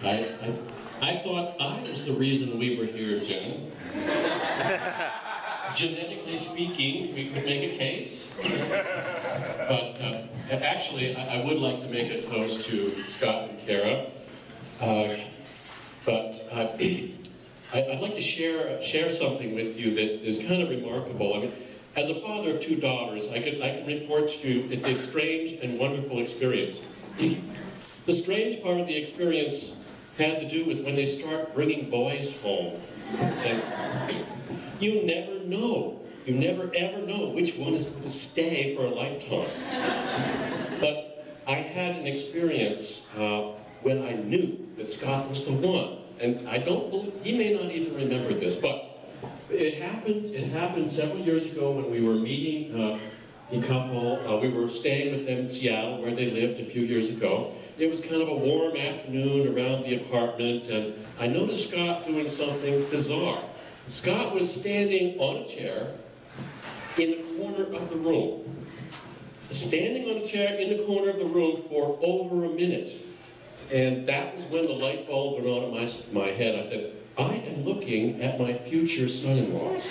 I thought I was the reason we were here, Jen. Genetically speaking, we could make a case. But actually, I would like to make a toast to Scott and Kara. I'd like to share something with you that is kind of remarkable. I mean, as a father of two daughters, I can report to you it's a strange and wonderful experience. The strange part of the experience has to do with when they start bringing boys home. And you never know. You never ever know which one is going to stay for a lifetime. But I had an experience when I knew that Scott was the one. And I don't believe, he may not even remember this, but it happened several years ago when we were meeting a couple. We were staying with them in Seattle where they lived a few years ago. It was kind of a warm afternoon around the apartment, and I noticed Scott doing something bizarre. Scott was standing on a chair in the corner of the room. Standing on a chair in the corner of the room for over a minute. And that was when the light bulb went on in my head. I said, I am looking at my future son-in-law.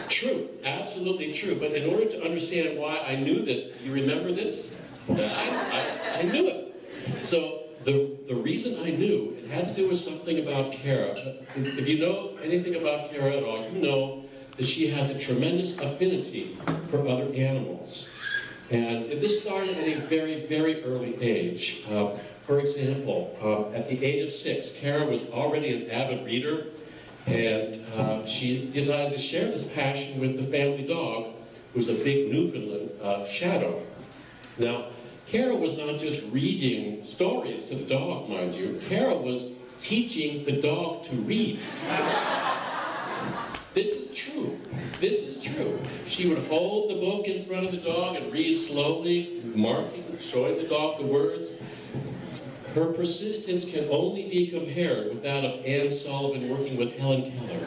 True, absolutely true. But in order to understand why I knew this, do you remember this? I knew it. So the reason I knew, it had to do with something about Kara. If you know anything about Kara at all, you know that she has a tremendous affinity for other animals. And this started at a very, very early age. For example, at the age of 6, Kara was already an avid reader, and she decided to share this passion with the family dog, who's a big Newfoundland, Shadow. Now, Kara was not just reading stories to the dog, mind you. Kara was teaching the dog to read. This is true. This is true. She would hold the book in front of the dog and read slowly, marking, showing the dog the words. Her persistence can only be compared with that of Anne Sullivan working with Helen Keller.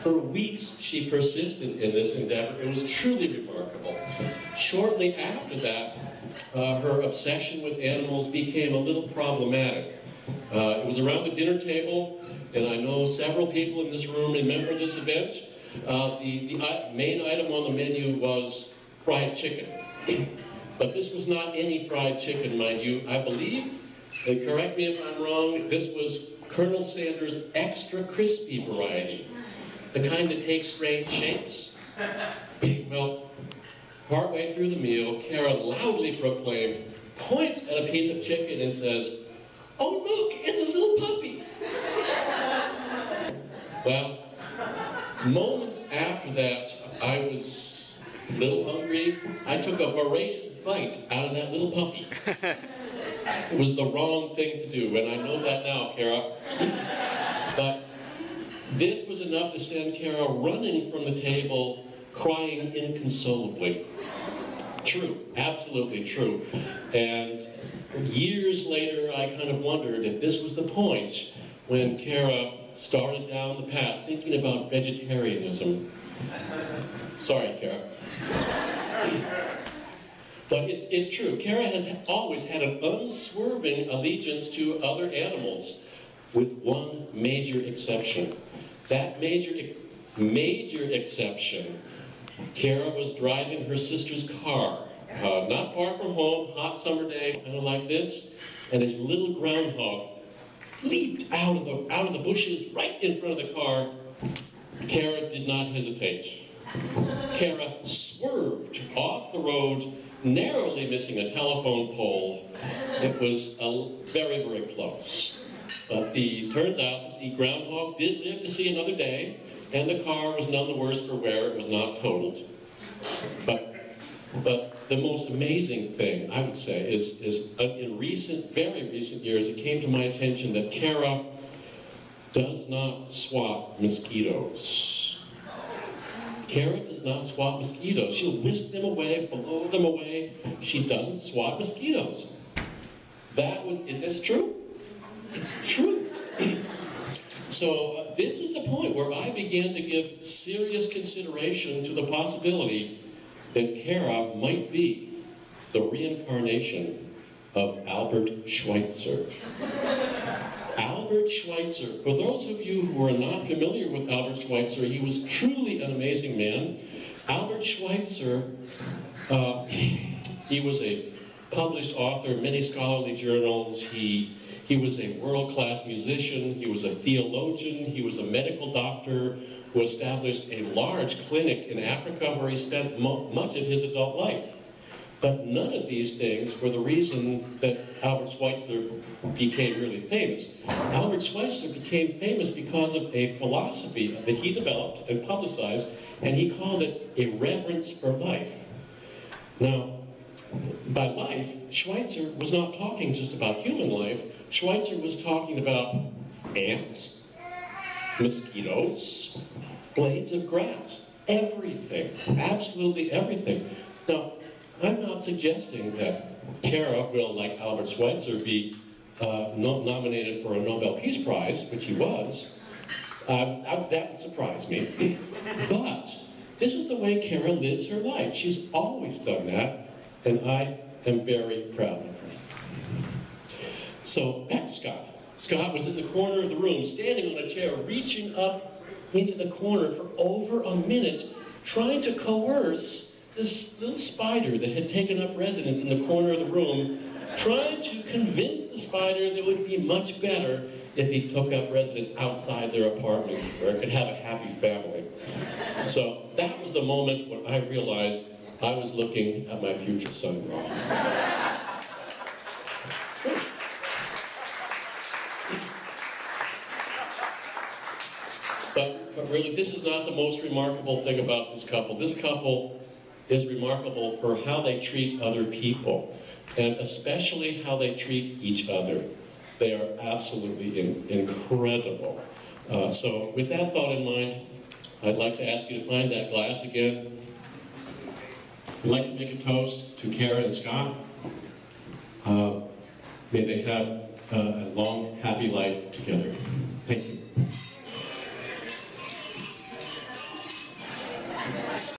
For weeks, she persisted in this endeavor. It was truly remarkable. Shortly after that, her obsession with animals became a little problematic. It was around the dinner table, and I know several people in this room remember this event. The main item on the menu was fried chicken. But this was not any fried chicken, mind you. I believe, and correct me if I'm wrong, this was Colonel Sanders' extra crispy variety. The kind that takes strange shapes. Well, partway through the meal, Kara loudly proclaimed, points at a piece of chicken and says, "Oh look, it's a little puppy." Well, moments after that, I was a little hungry. I took a voracious bite out of that little puppy. It was the wrong thing to do, and I know that now, Kara. But this was enough to send Kara running from the table, crying inconsolably. True, absolutely true. And years later, I kind of wondered if this was the point when Kara started down the path thinking about vegetarianism. Sorry, Kara. But it's true. Kara has always had an unswerving allegiance to other animals, with one major exception. That major exception, Kara was driving her sister's car, not far from home, hot summer day, kind of like this, and this little groundhog leaped out of the bushes right in front of the car. Kara did not hesitate. Kara swerved off the road, narrowly missing a telephone pole. It was very, very close. But turns out that the groundhog did live to see another day, and the car was none the worse for wear. It was not totaled. But the most amazing thing, I would say, is in very recent years, it came to my attention that Kara does not swat mosquitoes. Kara does not swat mosquitoes. She'll whisk them away, blow them away. She doesn't swat mosquitoes. Is this true? It's true. So this is the point where I began to give serious consideration to the possibility that Kara might be the reincarnation of Albert Schweitzer. Albert Schweitzer. For those of you who are not familiar with Albert Schweitzer, he was truly an amazing man. Albert Schweitzer, he was a published author, many scholarly journals. He was a world-class musician. He was a theologian. He was a medical doctor who established a large clinic in Africa where he spent much of his adult life. But none of these things were the reason that Albert Schweitzer became really famous. Albert Schweitzer became famous because of a philosophy that he developed and publicized, and he called it a reverence for life. Now, by life, Schweitzer was not talking just about human life. Schweitzer was talking about ants, mosquitoes, blades of grass, everything, absolutely everything. Now, I'm not suggesting that Kara will, like Albert Schweitzer, be nominated for a Nobel Peace Prize, which he was. That would surprise me. But this is the way Kara lives her life. She's always done that, and I am very proud of her. So, back to Scott. Scott was in the corner of the room, standing on a chair, reaching up into the corner for over a minute, trying to coerce this little spider that had taken up residence in the corner of the room, trying to convince the spider that it would be much better if he took up residence outside their apartment, where it could have a happy family. So that was the moment when I realized I was looking at my future son-in-law. But really, this is not the most remarkable thing about this couple. This couple is remarkable for how they treat other people, and especially how they treat each other. They are absolutely incredible. So with that thought in mind, I'd like to ask you to find that glass again. I'd like to make a toast to Kara and Scott. May they have a long, happy life together. Thank you.